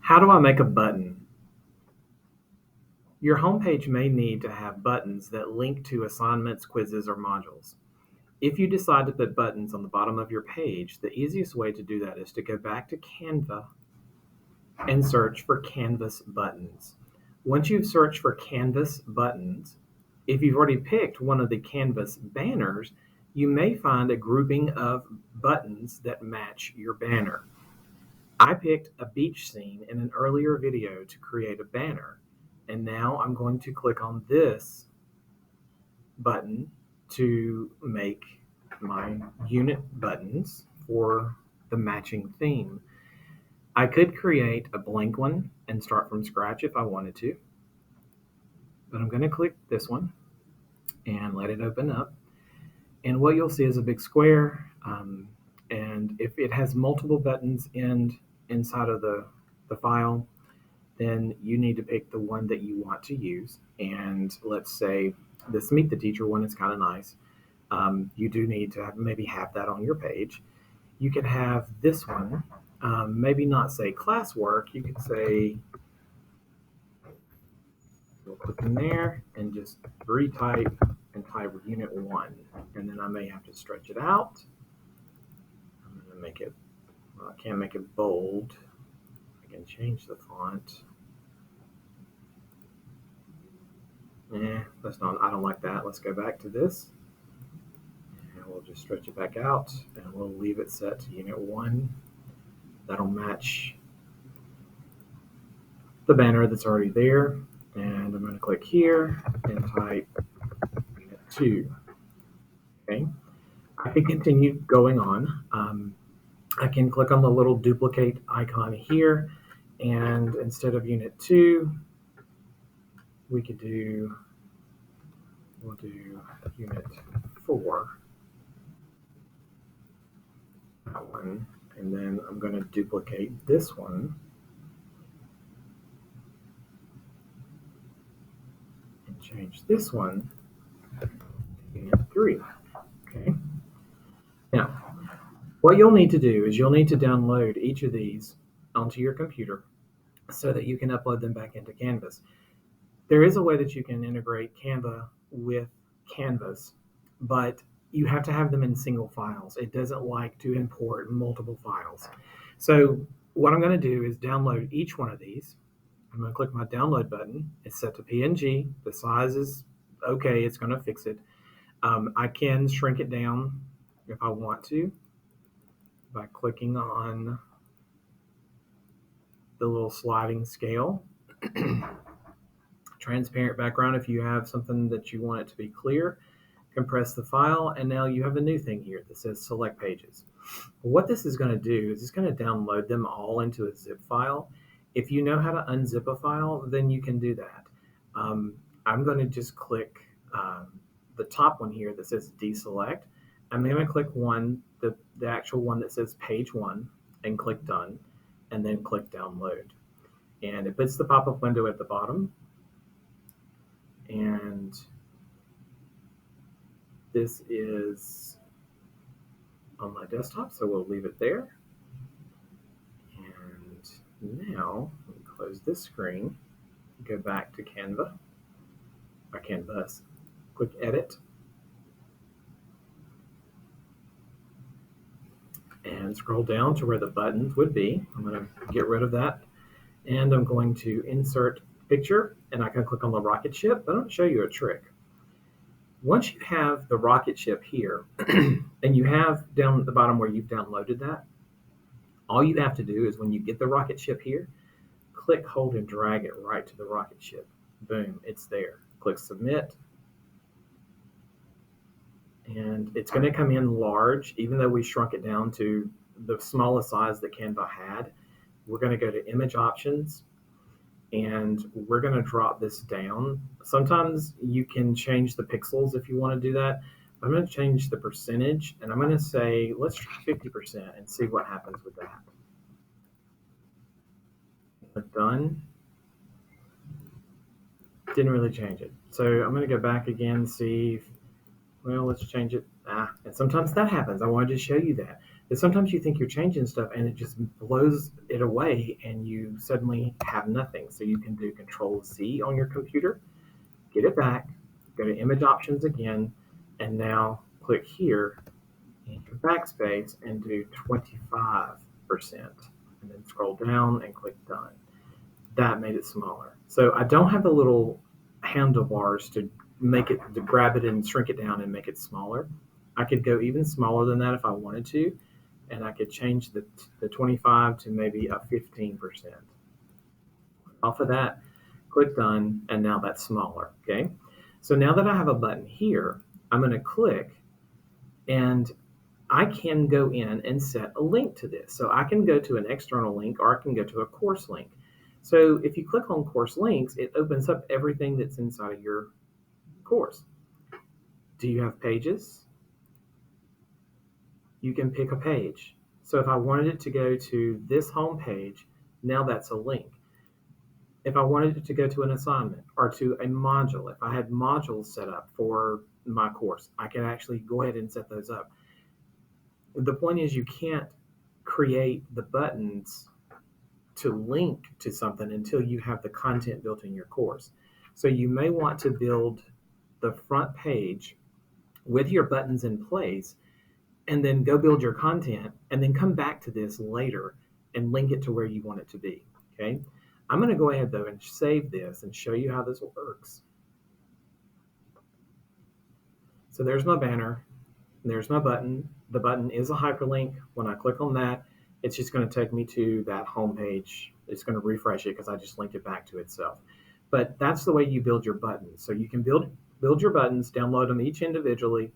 How do I make a button? Your homepage may need to have buttons that link to assignments, quizzes, or modules. If you decide to put buttons on the bottom of your page, the easiest way to do that is to go back to Canva and search for Canvas buttons. Once you've searched for Canvas buttons, if you've already picked one of the Canvas banners, you may find a grouping of buttons that match your banner. I picked a beach scene in an earlier video to create a banner, and now I'm going to click on this button to make my unit buttons for the matching theme. I could create a blank one and start from scratch if I wanted to, but I'm going to click this one and let it open up. And what you'll see is a big square, and if it has multiple buttons inside of the file, then you need to pick the one that you want to use. And let's say this Meet the Teacher one is kind of nice. You do need to maybe have that on your page. You could have this one, maybe not say classwork. You could say, we'll click in there and just retype and type unit 1. And then I may have to stretch it out. I'm going to make it, well, I can't make it bold. I can change the font. That's not, I don't like that. Let's go back to this. And we'll just stretch it back out and we'll leave it set to unit 1. That'll match the banner that's already there. And I'm going to click here and type unit 2. Okay. I can continue going on. I can click on the little duplicate icon here, and instead of unit 2, we'll do unit 4. That one, and then I'm going to duplicate this one and change this one to unit 3. Okay. Now, what you'll need to do is you'll need to download each of these onto your computer so that you can upload them back into Canvas. There is a way that you can integrate Canva with Canvas, but you have to have them in single files. It doesn't like to import multiple files. So what I'm going to do is download each one of these. I'm going to click my download button. It's set to PNG. The size is okay. It's going to fix it. I can shrink it down if I want to by clicking on the little sliding scale. Transparent background if you have something that you want it to be clear. Compress the file, and now you have a new thing here that says select pages. What this is going to do is it's going to download them all into a zip file. If you know how to unzip a file, then you can do that. I'm going to just click the top one here that says deselect. I'm going to click the actual one that says page 1 and click done, and then click download. And it puts the pop-up window at the bottom. And this is on my desktop, so we'll leave it there. And now, let me close this screen, go back to Canva, or Canvas, click Edit, and scroll down to where the buttons would be. I'm going to get rid of that, and I'm going to insert picture, and I can click on the rocket ship, but I'm going to show you a trick. Once you have the rocket ship here, and you have down at the bottom where you've downloaded that, all you have to do is when you get the rocket ship here, click, hold, and drag it right to the rocket ship. Boom, it's there. Click submit. And it's going to come in large, even though we shrunk it down to the smallest size that Canva had. We're going to go to image options, and we're going to drop this down. Sometimes you can change the pixels if you want to do that. I'm going to change the percentage, and I'm going to say, let's try 50% and see what happens with that. Click done. Didn't really change it. So I'm going to go back again, see, well, let's change it. And sometimes that happens. I wanted to show you that. is sometimes you think you're changing stuff and it just blows it away and you suddenly have nothing. So you can do Control Z on your computer, get it back, go to image options again, and now click here and backspace and do 25%. And then scroll down and click done. That made it smaller. So I don't have the little handlebars to make it, to grab it and shrink it down and make it smaller. I could go even smaller than that if I wanted to, and I could change the 25 to maybe a 15%. Off of that, click done, and now that's smaller, okay? So now that I have a button here, I'm gonna click and I can go in and set a link to this. So I can go to an external link or I can go to a course link. So if you click on course links, it opens up everything that's inside of your course. Do you have pages? You can pick a page. So if I wanted it to go to this home page, now that's a link. If I wanted it to go to an assignment or to a module, if I had modules set up for my course, I can actually go ahead and set those up. The point is you can't create the buttons to link to something until you have the content built in your course. So you may want to build the front page with your buttons in place and then go build your content and then come back to this later and link it to where you want it to be, okay? I'm going to go ahead though and save this and show you how this works. So there's my banner, there's my button. The button is a hyperlink. When I click on that, it's just going to take me to that home page. It's going to refresh it because I just linked it back to itself. But that's the way you build your buttons. So you can build your buttons, download them each individually,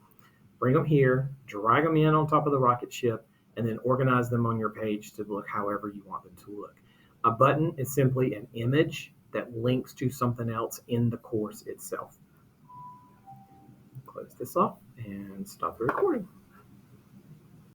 bring them here, drag them in on top of the rocket ship, and then organize them on your page to look however you want them to look. A button is simply an image that links to something else in the course itself. Close this off and stop the recording.